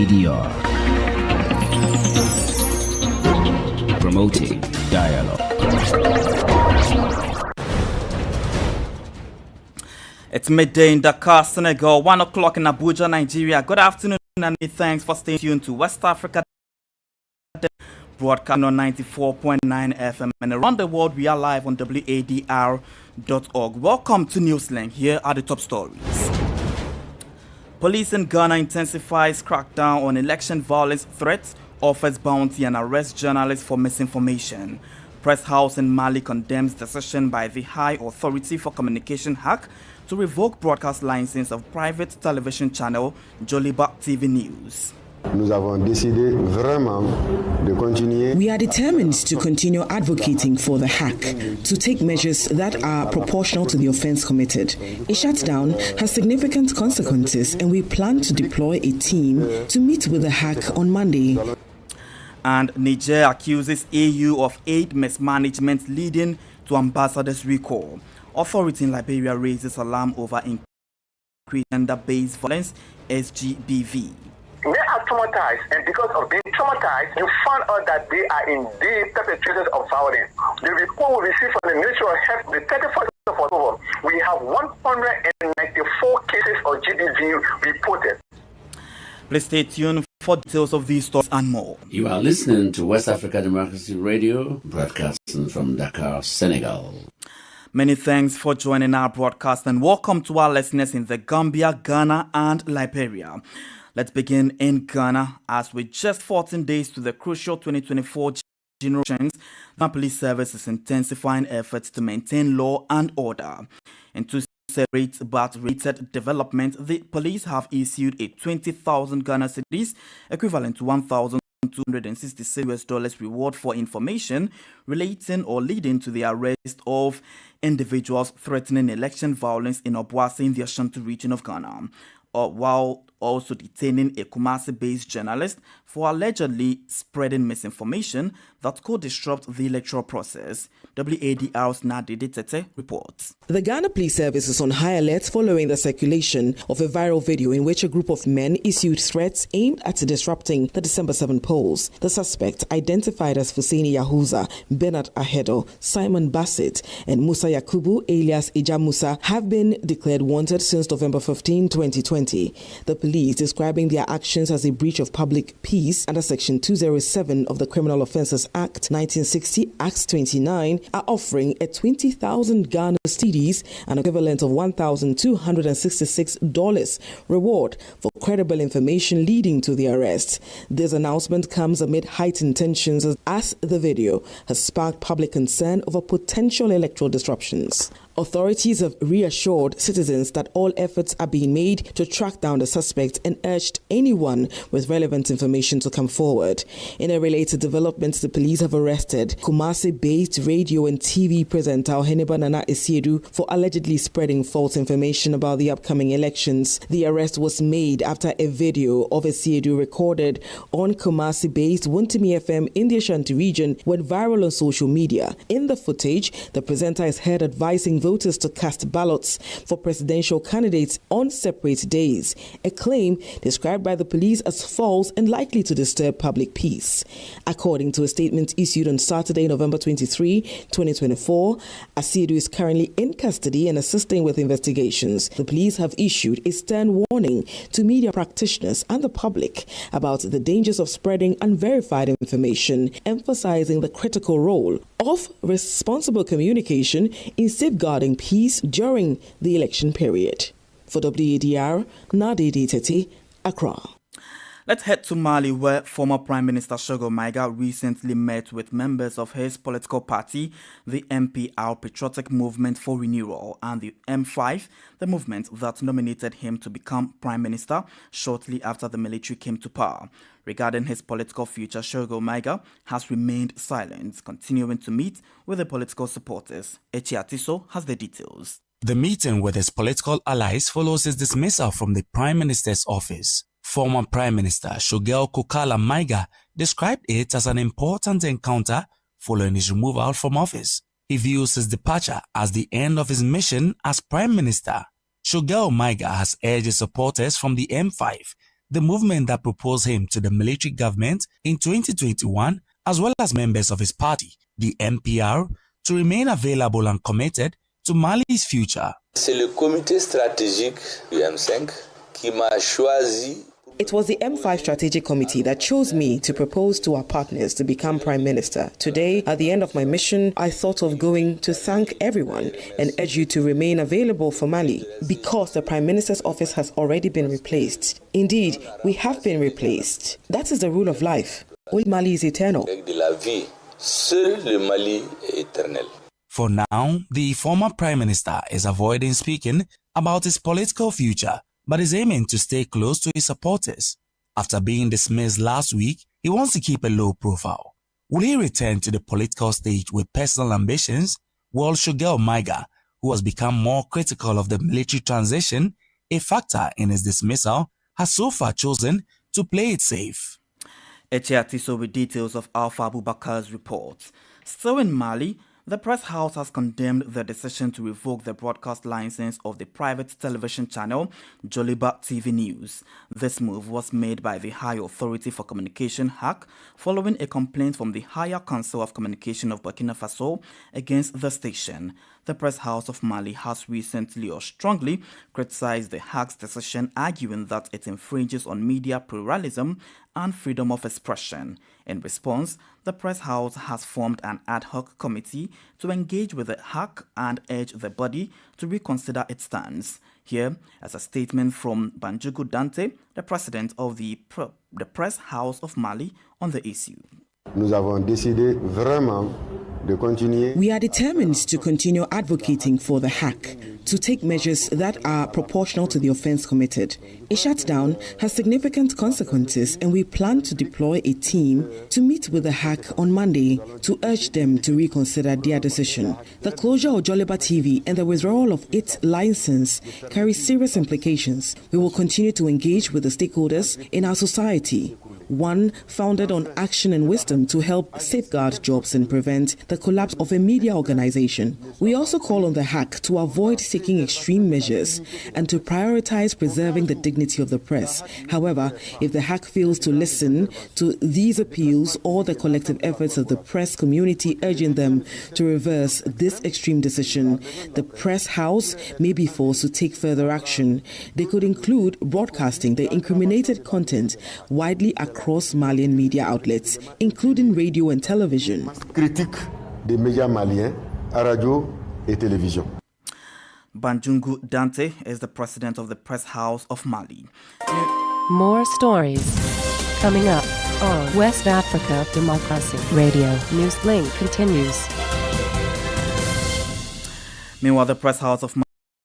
WADR, promoting dialogue. It's midday in Dakar, Senegal, 1 o'clock in Abuja, Nigeria. Good afternoon and thanks for staying tuned to West Africa broadcast on 94.9 FM and around the world. We are live on wadr.org. Welcome to Newslink. Here are the top stories. Police in Ghana intensifies crackdown on election violence threats, offers bounty and arrests journalists for misinformation. Press House in Mali condemns decision by the High Authority for Communication hack to revoke broadcast license of private television channel Joliba TV News. Nous avons décidé vraiment de continuer. We are determined to continue advocating for the hack, to take measures that are proportional to the offense committed. A shutdown has significant consequences, and we plan to deploy a team to meet with the hack on Monday. And Niger accuses AU of aid mismanagement leading to ambassador's recall. Authority in Liberia raises alarm over increased gender-based violence, SGBV. They are traumatized, and because of being traumatized, you find out that they are indeed perpetrators of violence. The report we received from the Ministry of Health, the 31st of October, we have 194 cases of GBV reported. Please stay tuned for details of these stories and more. You are listening to West Africa Democracy Radio, broadcasting from Dakar, Senegal. Many thanks for joining our broadcast and welcome to our listeners in the Gambia, Ghana, and Liberia. Let's begin in Ghana. As with just 14 days to the crucial 2024 general elections, the police service is intensifying efforts to maintain law and order. In two separate but related developments, the police have issued a 20,000 Ghana cedis, equivalent to $1,266 reward for information relating or leading to the arrest of individuals threatening election violence in Obuasi in the Ashanti region of Ghana, while also detaining a Kumasi-based journalist for allegedly spreading misinformation that could disrupt the electoral process. WADR's Nadidi Tete reports. The Ghana Police Service is on high alert following the circulation of a viral video in which a group of men issued threats aimed at disrupting the December 7 polls. The suspect, identified as Fuseni Yahuza, Bernard Ahedo, Simon Bassett, and Musa Yakubu alias Ija Musa have been declared wanted since November 15, 2020. The police, describing their actions as a breach of public peace under Section 207 of the Criminal Offences Act 1960, Act 29, are offering a 20,000 Ghana cedis, an equivalent of $1,266 reward for credible information leading to the arrest. This announcement comes amid heightened tensions as the video has sparked public concern over potential electoral disruptions. Authorities have reassured citizens that all efforts are being made to track down the suspect and urged anyone with relevant information to come forward. In a related development, the police have arrested Kumasi-based radio and TV presenter Oheneba Nana Esiedu for allegedly spreading false information about the upcoming elections. The arrest was made after a video of Esiedu recorded on Kumasi-based Wuntimi FM in the Ashanti region went viral on social media. In the footage, the presenter is heard advising voters to cast ballots for presidential candidates on separate days, a claim described by the police as false and likely to disturb public peace. According to a statement issued on Saturday, November 23, 2024, Asiedu is currently in custody and assisting with investigations. The police have issued a stern warning to media practitioners and the public about the dangers of spreading unverified information, emphasizing the critical role of responsible communication in safeguarding peace during the election period. For WADR, Nadidi Tete, Accra. Let's head to Mali, where former Prime Minister Shogo Maiga recently met with members of his political party, the MPR Patriotic Movement for Renewal, and the M5, the movement that nominated him to become Prime Minister shortly after the military came to power. Regarding his political future, Shogo Maiga has remained silent, continuing to meet with the political supporters. Echi Atiso has the details. The meeting with his political allies follows his dismissal from the Prime Minister's office. Former Prime Minister Shogel Kokala Maiga described it as an important encounter following his removal from office. He views his departure as the end of his mission as Prime Minister. Shogel Maiga has urged his supporters from the M5 the movement that proposed him to the military government in 2021, as well as members of his party, the MPR, to remain available and committed to Mali's future. C'est le comité stratégique du M5 qui m'a choisi. It was the M5 Strategic Committee that chose me to propose to our partners to become Prime Minister. Today, at the end of my mission, I thought of going to thank everyone and urge you to remain available for Mali because the Prime Minister's office has already been replaced. Indeed, we have been replaced. That is the rule of life. All Mali is eternal. De la vie, seul le Mali est éternel. For now, the former Prime Minister is avoiding speaking about his political future, but is aiming to stay close to his supporters. After being dismissed last week, he wants to keep a low profile. Will he return to the political stage with personal ambitions? Will Shugel Maiga, who has become more critical of the military transition, a factor in his dismissal, has so far chosen to play it safe. Echiatiso with details of Alpha Abubakar's report. Still in Mali, the press house has condemned the decision to revoke the broadcast license of the private television channel Joliba TV News. This move was made by the High Authority for Communication (HAC) following a complaint from the Higher Council of Communication of Burkina Faso against the station. The press house of Mali has recently or strongly criticized the HAC's decision, arguing that it infringes on media pluralism and freedom of expression. In response, the press house has formed an ad hoc committee to engage with the HAC and urge the body to reconsider its stance. Here, as a statement from Banjugu Dante, the president of the press house of Mali, on the issue. Nous avons décidé vraiment de continuer. We are determined to continue advocating for the HAC to take measures that are proportional to the offense committed. A shutdown has significant consequences, and we plan to deploy a team to meet with the HAC on Monday to urge them to reconsider their decision. The closure of Joliba TV and the withdrawal of its license carry serious implications. We will continue to engage with the stakeholders in our society, one founded on action and wisdom to help safeguard jobs and prevent the collapse of a media organization. We also call on the HAC to avoid taking extreme measures and to prioritize preserving the dignity of the press. However, if the HAC fails to listen to these appeals or the collective efforts of the press community urging them to reverse this extreme decision, the press house may be forced to take further action. They could include broadcasting the incriminated content widely across Malian media outlets, including radio and television. Critique des médias maliens à radio et télévision. Banjungu Dante is the president of the press house of Mali. More stories coming up on West Africa Democracy Radio. Newslink continues. Meanwhile, the press house of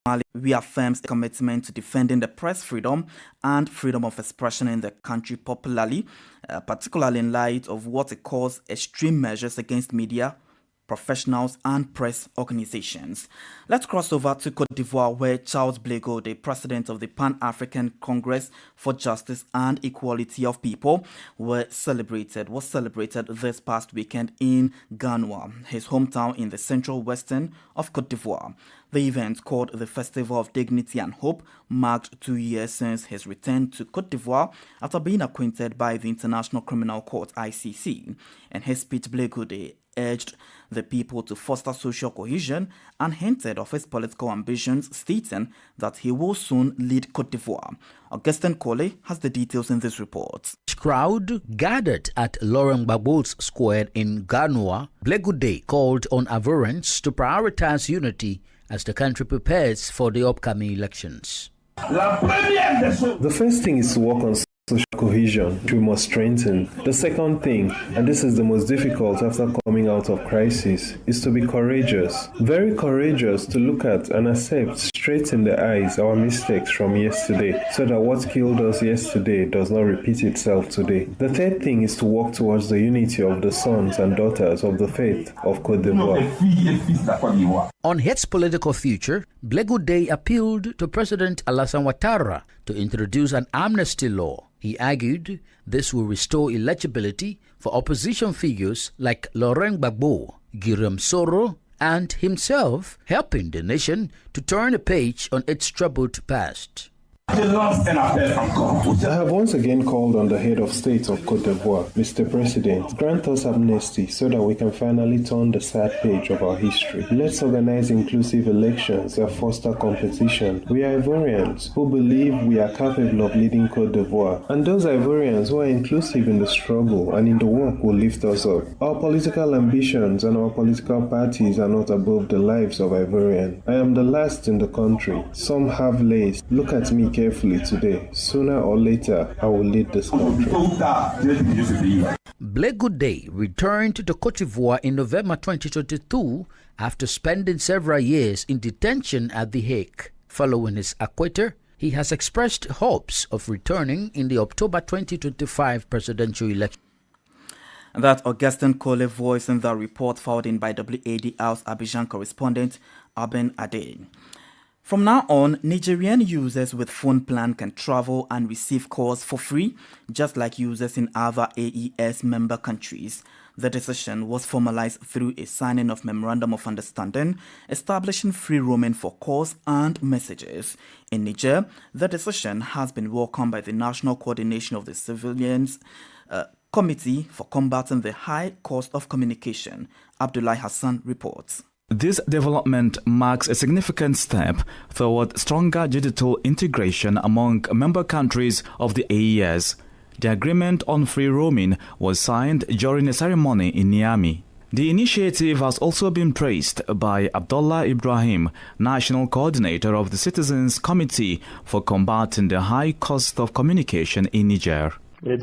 Mali reaffirms a commitment to defending the press freedom and freedom of expression in the country, particularly in light of what it calls extreme measures against media professionals and press organizations. Let's cross over to Cote d'Ivoire, where Charles Blego, the president of the Pan-African Congress for Justice and Equality of People, was celebrated this past weekend in Ganoa, his hometown in the central western of Cote d'Ivoire. The event, called the Festival of Dignity and Hope, marked 2 years since his return to Cote d'Ivoire after being acquitted by the International Criminal Court (ICC). In his speech, Blegude urged the people to foster social cohesion and hinted of his political ambitions, stating that he will soon lead Cote d'Ivoire. Augustin Kole has the details in this report. Crowd gathered at Laurent Gbagbo's square in Ganoa. Blegude called on Ivorians to prioritize unity as the country prepares for the upcoming elections. The first thing is to work on social cohesion, which we must strengthen. The second thing, and this is the most difficult after coming out of crisis, is to be courageous. Very courageous to look at and accept straight in the eyes our mistakes from yesterday, so that what killed us yesterday does not repeat itself today. The third thing is to work towards the unity of the sons and daughters of the faith of Cote d'Ivoire. On its political future, Blegude appealed to President Alassane Ouattara to introduce an amnesty law. He argued this will restore eligibility for opposition figures like Laurent Gbagbo, Guillaume Soro, and himself, helping the nation to turn a page on its troubled past. I have once again called on the head of state of Côte d'Ivoire, Mr. President, grant us amnesty so that we can finally turn the sad page of our history. Let's organize inclusive elections that foster competition. We are Ivorians who believe we are capable of leading Côte d'Ivoire, and those Ivorians who are inclusive in the struggle and in the work will lift us up. Our political ambitions and our political parties are not above the lives of Ivorians. I am the last in the country. Some have laced. Look at me carefully today. Sooner or later, I will lead this country. Blegu Day returned to Côte d'Ivoire in November 2022 after spending several years in detention at The Hague. Following his acquittal, he has expressed hopes of returning in the October 2025 presidential election. That Augustin Cole voice in the report filed in by WADR's Abidjan correspondent Aben Ade. From now on, Nigerian users with phone plan can travel and receive calls for free, just like users in other AES member countries. The decision was formalized through a signing of Memorandum of Understanding establishing free roaming for calls and messages. In Niger, the decision has been welcomed by the National Coordination of the Civilians Committee for Combating the High Cost of Communication. Abdullahi Hassan reports. This development marks a significant step toward stronger digital integration among member countries of the AES. The agreement on free roaming was signed during a ceremony in Niamey. The initiative has also been praised by Abdullah Ibrahim, National Coordinator of the Citizens Committee for Combating the High Cost of Communication in Niger. And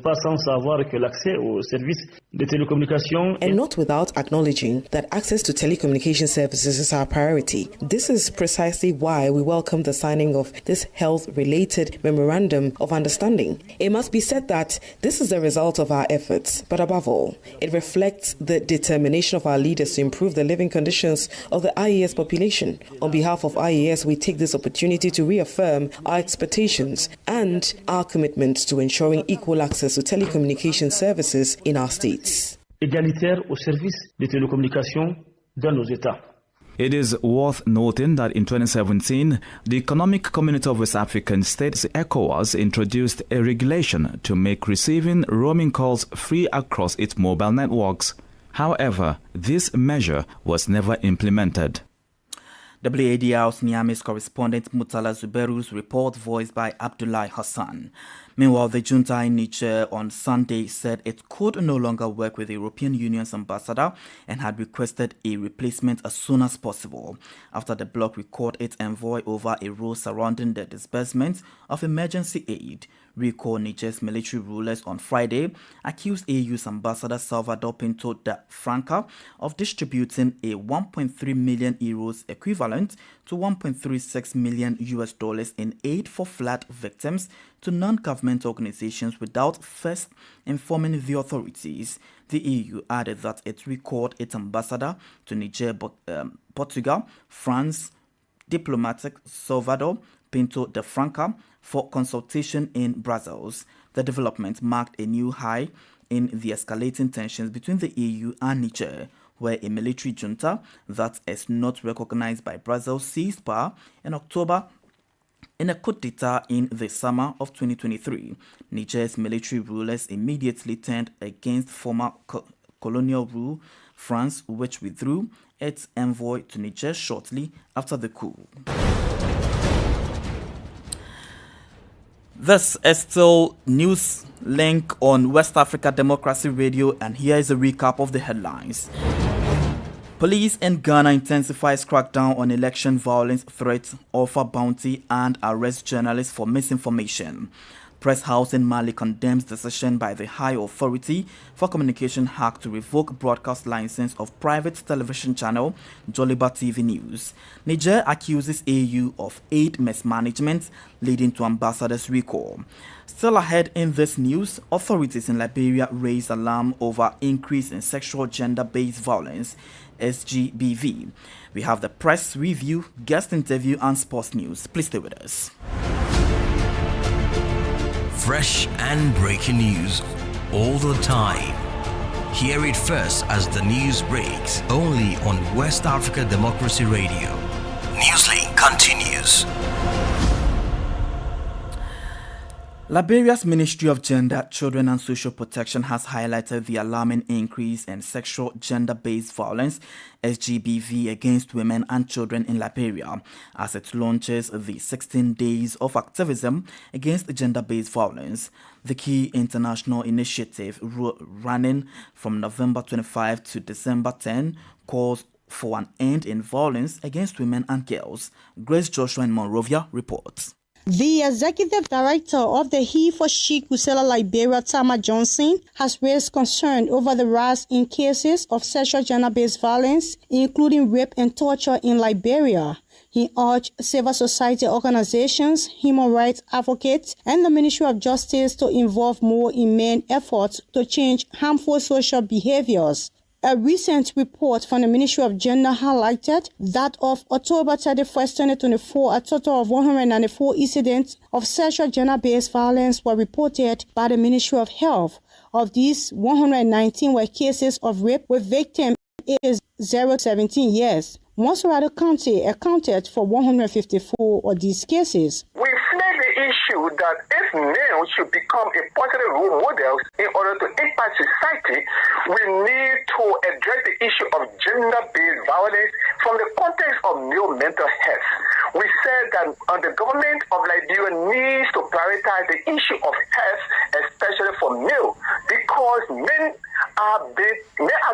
not without acknowledging that access to telecommunication services is our priority. This is precisely why we welcome the signing of this health-related Memorandum of Understanding. It must be said that this is the result of our efforts, but above all, it reflects the determination of our leaders to improve the living conditions of the IES population. On behalf of IES, we take this opportunity to reaffirm our expectations and our commitment to ensuring equal access to telecommunication services in our states. Égalitaire au service des télécommunications dans nos États. It is worth noting that in 2017, the Economic Community of West African States, ECOWAS, introduced a regulation to make receiving roaming calls free across its mobile networks. However, this measure was never implemented. WADR's Niamey's correspondent Mutala Zuberu's report voiced by Abdullahi Hassan. Meanwhile, the junta in Niger on Sunday said it could no longer work with the European Union's ambassador and had requested a replacement as soon as possible after the bloc recalled its envoy over a rule surrounding the disbursement of emergency aid. Recall Niger's military rulers on Friday accused AU's ambassador Salvador Pinto da Franca of distributing a 1.3 million euros equivalent to $1.36 million in aid for flood victims to non-government organizations without first informing the authorities. The EU added that it recalled its ambassador to Niger, Portugal, France, diplomatic Salvador Pinto da Franca for consultation in Brussels. The development marked a new high in the escalating tensions between the EU and Niger, where a military junta that is not recognized by Brussels seized power in October in a coup d'etat in the summer of 2023. Niger's military rulers immediately turned against former colonial rule France, which withdrew its envoy to Niger shortly after the coup. This is still Newslink on West Africa Democracy Radio, and here is a recap of the headlines. Police in Ghana intensifies crackdown on election violence threats, offer bounty, and arrest journalists for misinformation. Press House in Mali condemns decision by the High Authority for Communication Hack to revoke broadcast license of private television channel Joliba TV News. Niger accuses AU of aid mismanagement, leading to ambassador's recall. Still ahead in this news, authorities in Liberia raise alarm over increase in sexual gender-based violence, SGBV. We have the press review, guest interview, and sports news. Please stay with us. Fresh and breaking news all the time. Hear it first as the news breaks, only on West Africa Democracy Radio. Newslink continues. Liberia's Ministry of Gender, Children and Social Protection has highlighted the alarming increase in sexual gender-based violence (SGBV) against women and children in Liberia as it launches the 16 Days of Activism Against Gender-Based Violence. The key international initiative running from November 25 to December 10 calls for an end in violence against women and girls. Grace Joshua in Monrovia reports. The executive director of the He for She Crusade Liberia, Tama Johnson, has raised concern over the rise in cases of sexual gender-based violence, including rape and torture in Liberia. He urged civil society organizations, human rights advocates, and the Ministry of Justice to involve more in main efforts to change harmful social behaviors. A recent report from the Ministry of Gender highlighted that of October 31st, 2024, a total of 194 incidents of sexual gender-based violence were reported by the Ministry of Health. Of these, 119 were cases of rape with victims ages 0 to 17 years. Monserrate County accounted for 154 of these cases. We flag the issue that if males should become a positive role models in order to impact society, we need to address the issue of gender-based violence from the context of male mental health. We said that the government of Liberia needs to prioritize the issue of health, especially for male, because men are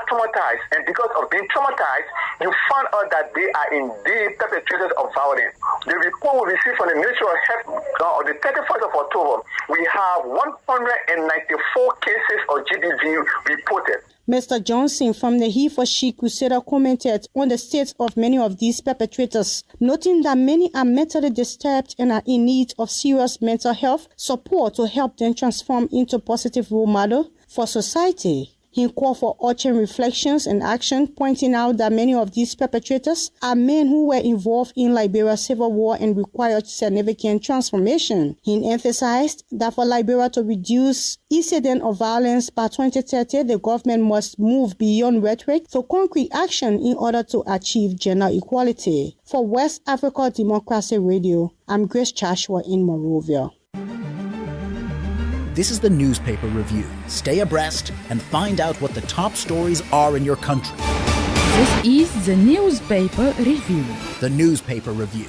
traumatized, and because of being traumatized, you find out that they are indeed perpetrators of violence. The report we received from the Ministry of Health on the 31st of October, we have 194 cases of GBV reported. Mr. Johnson from the He for She Crusader commented on the state of many of these perpetrators, noting that many are mentally disturbed and are in need of serious mental health support to help them transform into positive role model for society. He called for urgent reflections and action, pointing out that many of these perpetrators are men who were involved in Liberia's civil war and required significant transformation. He emphasized that for Liberia to reduce incident of violence by 2030, the government must move beyond rhetoric to concrete action in order to achieve gender equality. For West Africa Democracy Radio, I'm Grace Joshua in Monrovia. This is the newspaper review. Stay abreast and find out what the top stories are in your country. This is the newspaper review. The newspaper review.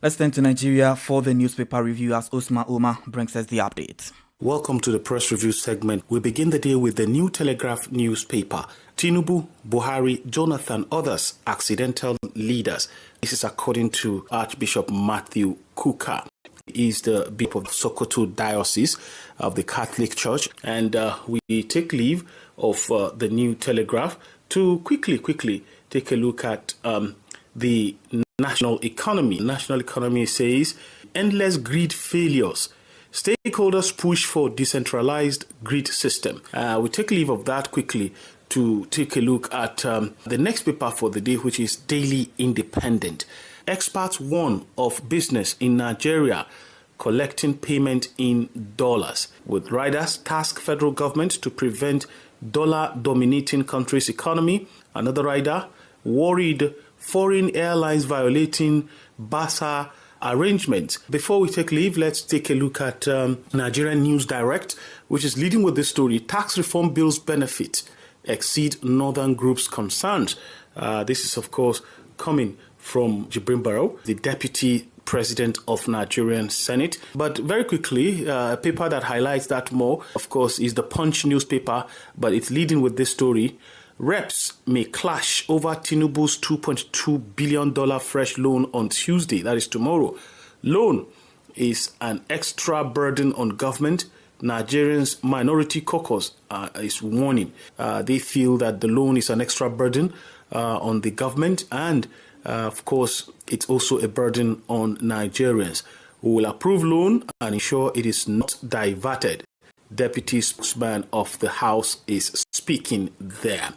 Let's turn to Nigeria for the newspaper review as Usman Umar brings us the update. Welcome to the press review segment. We begin the day with the New Telegraph newspaper. Tinubu, Buhari, Jonathan, others accidental leaders. This is according to Archbishop Matthew Kuka. He is the Bishop of Sokoto Diocese of the Catholic Church, and we take leave of the New Telegraph to quickly take a look at the national economy. National economy says endless grid failures. Stakeholders push for decentralized grid system. We take leave of that quickly to take a look at the next paper for the day, which is Daily Independent. Experts warn of business in Nigeria collecting payment in dollars, with riders task federal government to prevent dollar-dominating country's economy. Another rider worried foreign airlines violating BASA arrangements. Before we take leave, let's take a look at Nigerian News Direct, which is leading with this story. Tax reform bills benefit exceed northern groups' concerns. This is, of course, coming from Jibrin Barrow, the deputy president of Nigerian Senate. But very quickly, a paper that highlights that more, of course, is the Punch newspaper, but it's leading with this story. Reps may clash over Tinubu's $2.2 billion fresh loan on Tuesday, that is tomorrow. Loan is an extra burden on government. Nigerians' Minority Caucus is warning. They feel that the loan is an extra burden on the government, and of course, it's also a burden on Nigerians. We will approve loan and ensure it is not diverted. Deputy spokesman of the House is speaking there.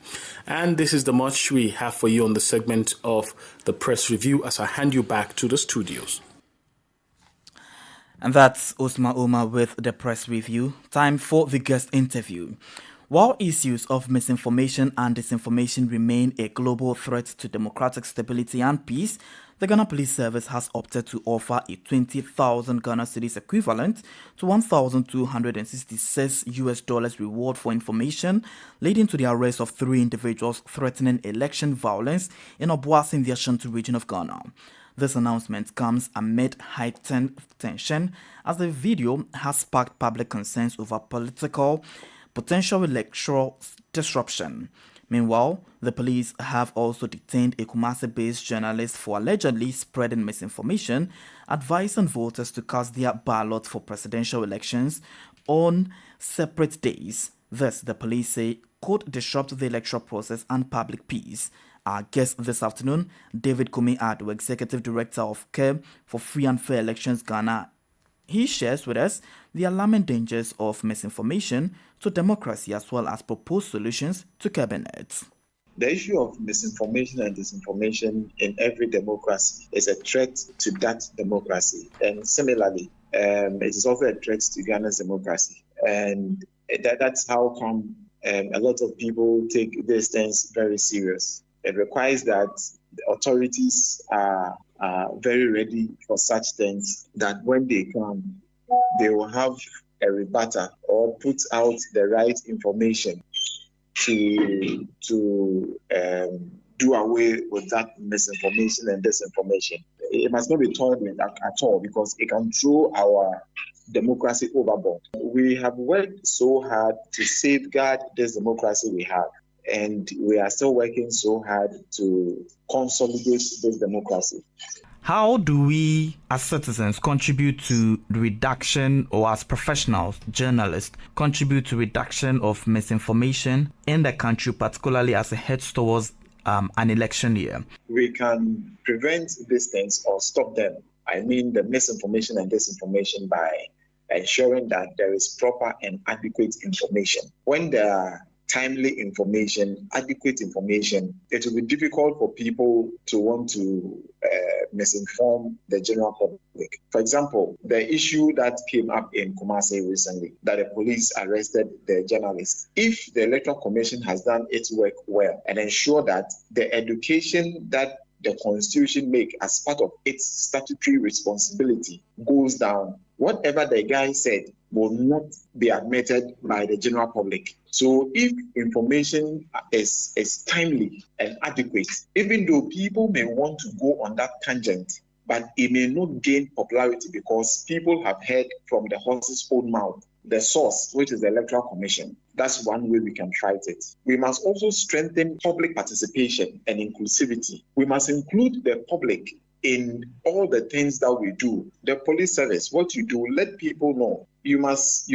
And this is the much we have for you on the segment of the press review as I hand you back to the studios. And that's Usman Umar with the press review. Time for the guest interview. While issues of misinformation and disinformation remain a global threat to democratic stability and peace, the Ghana Police Service has opted to offer a 20,000 Ghana cedis equivalent to $1,266 reward for information leading to the arrest of 3 individuals threatening election violence in Obuasi in the Ashanti region of Ghana. This announcement comes amid heightened tension as the video has sparked public concerns over potential electoral disruption. Meanwhile, the police have also detained a Kumasi-based journalist for allegedly spreading misinformation, advising voters to cast their ballot for presidential elections on separate days. This, the police say, could disrupt the electoral process and public peace. Our guest this afternoon, David Wadr, Executive Director of Care for Free and Fair Elections Ghana. He shares with us the alarming dangers of misinformation to democracy as well as proposed solutions to cabinet. The issue of misinformation and disinformation in every democracy is a threat to that democracy. And similarly, it is also a threat to Ghana's democracy. And that's how come a lot of people take these things very serious. It requires that the authorities are very ready for such things, that when they come, they will have a rebutter or put out the right information to do away with that misinformation and disinformation. It must not be toyed with at all, because it can throw our democracy overboard. We have worked so hard to safeguard this democracy we have, and we are still working so hard to consolidate this democracy. How do we, as citizens, contribute to the reduction, or as professionals, journalists, contribute to reduction of misinformation in the country, particularly as it heads towards an election year? We can prevent these things or stop them. I mean the misinformation and disinformation by ensuring that there is proper and adequate information. When there are timely information, adequate information, it will be difficult for people to want to misinform the general public. For example, the issue that came up in Kumasi recently, that the police arrested the journalist. If the Electoral Commission has done its work well and ensure that the education that the Constitution makes as part of its statutory responsibility goes down, whatever the guy said will not be admitted by the general public. So if information is timely and adequate, even though people may want to go on that tangent, but it may not gain popularity because people have heard from the horse's own mouth, the source, which is the Electoral Commission. That's one way we can fight it. We must also strengthen public participation and inclusivity. We must include the public in all the things that we do. The police service, what you do, let people know. You must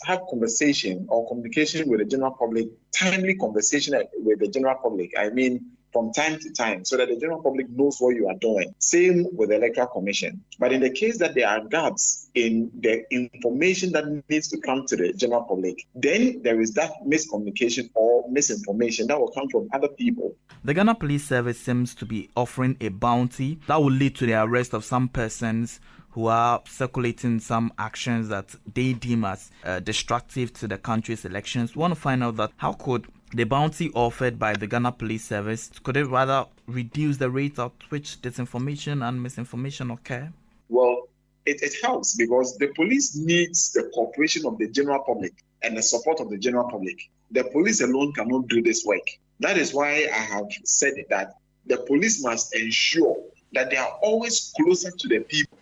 have conversation or communication with the general public, timely conversation with the general public. I mean, from time to time, so that the general public knows what you are doing. Same with the Electoral Commission. But in the case that there are gaps in the information that needs to come to the general public, then there is that miscommunication or misinformation that will come from other people. The Ghana Police Service seems to be offering a bounty that will lead to the arrest of some persons who are circulating some actions that they deem as destructive to the country's elections. We want to find out that how could the bounty offered by the Ghana Police Service, could it rather reduce the rate at which disinformation and misinformation occur? Well, it helps because the police needs the cooperation of the general public and the support of the general public. The police alone cannot do this work. That is why I have said that the police must ensure that they are always closer to the people.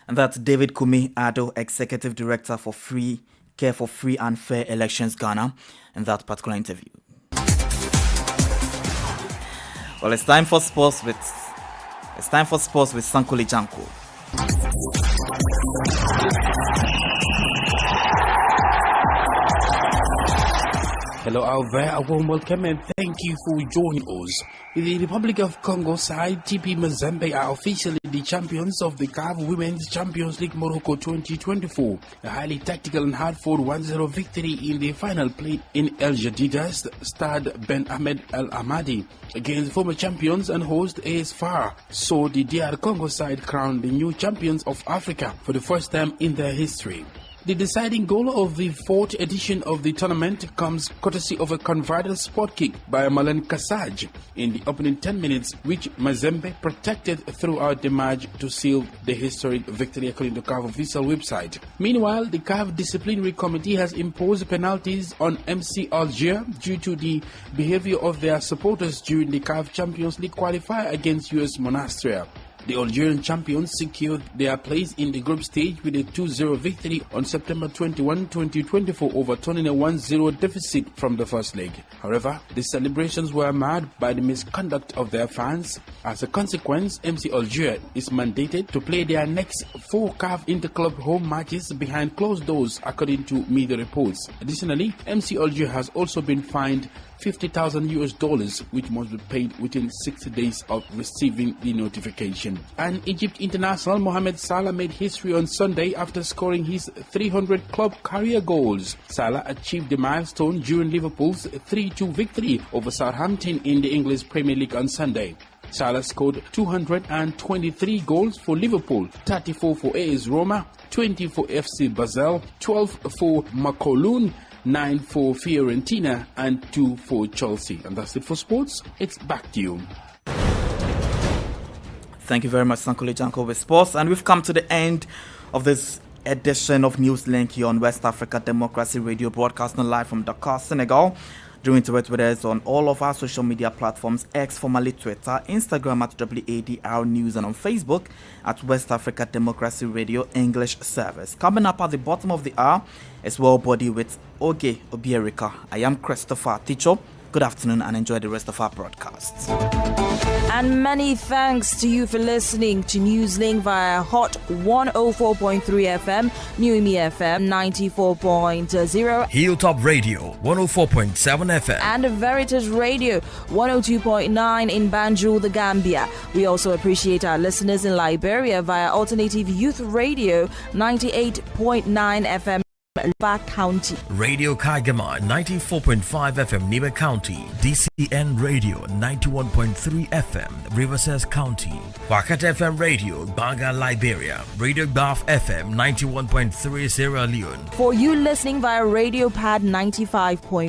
And that's David Wadr, Executive Director for Care for Free and Fair Elections Ghana, in that particular interview. Well, it's time for sports with Sankoli Janko. Hello out there, a warm welcome and thank you for joining us. The Republic of Congo side, TP Mazembe, are officially the champions of the CAF Women's Champions League Morocco 2024. A highly tactical and hard-fought 1-0 victory in the final played in El Jadida's Stade Ben Ahmed El Ahmadi against former champions and host AS FAR. So the DR Congo side crowned the new champions of Africa for the first time in their history. The deciding goal of the 4th edition of the tournament comes courtesy of a converted spot kick by Malen Kasaj in the opening 10 minutes, which Mazembe protected throughout the match to seal the historic victory, according to CAF official website. Meanwhile, the CAF disciplinary committee has imposed penalties on MC Alger due to the behavior of their supporters during the CAF Champions League qualifier against US Monastir. The Algerian champions secured their place in the group stage with a 2-0 victory on September 21, 2024, overturning a 1-0 deficit from the first leg. However, the celebrations were marred by the misconduct of their fans. As a consequence, MC Alger is mandated to play their next 4 CAF interclub home matches behind closed doors, according to media reports. Additionally, MC Alger has also been fined $50,000, which must be paid within 60 days of receiving the notification. And Egypt international Mohamed Salah made history on Sunday after scoring his 300 club career goals. Salah achieved the milestone during Liverpool's 3-2 victory over Southampton in the English Premier League on Sunday. Salah scored 223 goals for Liverpool, 34 for AS Roma, 20 for FC Basel, 12 for Makoloun, 9 for Fiorentina and 2 for Chelsea. And that's it for sports. It's back to you. Thank you very much, Sankole Janko with sports. And we've come to the end of this edition of Newslink here on West Africa Democracy Radio, broadcasting live from Dakar, Senegal. Do interact with us on all of our social media platforms, X, formerly Twitter, Instagram at WADR News, and on Facebook at West Africa Democracy Radio English Service. Coming up at the bottom of the hour is World Body with Oge Obierika. I am Christopher Ticho. Good afternoon and enjoy the rest of our broadcasts. And many thanks to you for listening to Newslink via Hot 104.3 FM, Newmi FM 94.0, Hilltop Radio 104.7 FM, and Veritas Radio 102.9 in Banjul, the Gambia. We also appreciate our listeners in Liberia via Alternative Youth Radio 98.9 FM. Back County, Radio Kagama 94.5 FM Niba County, DCN Radio 91.3 FM Riverside County, Wakat FM Radio Baga Liberia, Radio Baf FM 91.3 Sierra Leone. For you listening via Radio Pad 95.1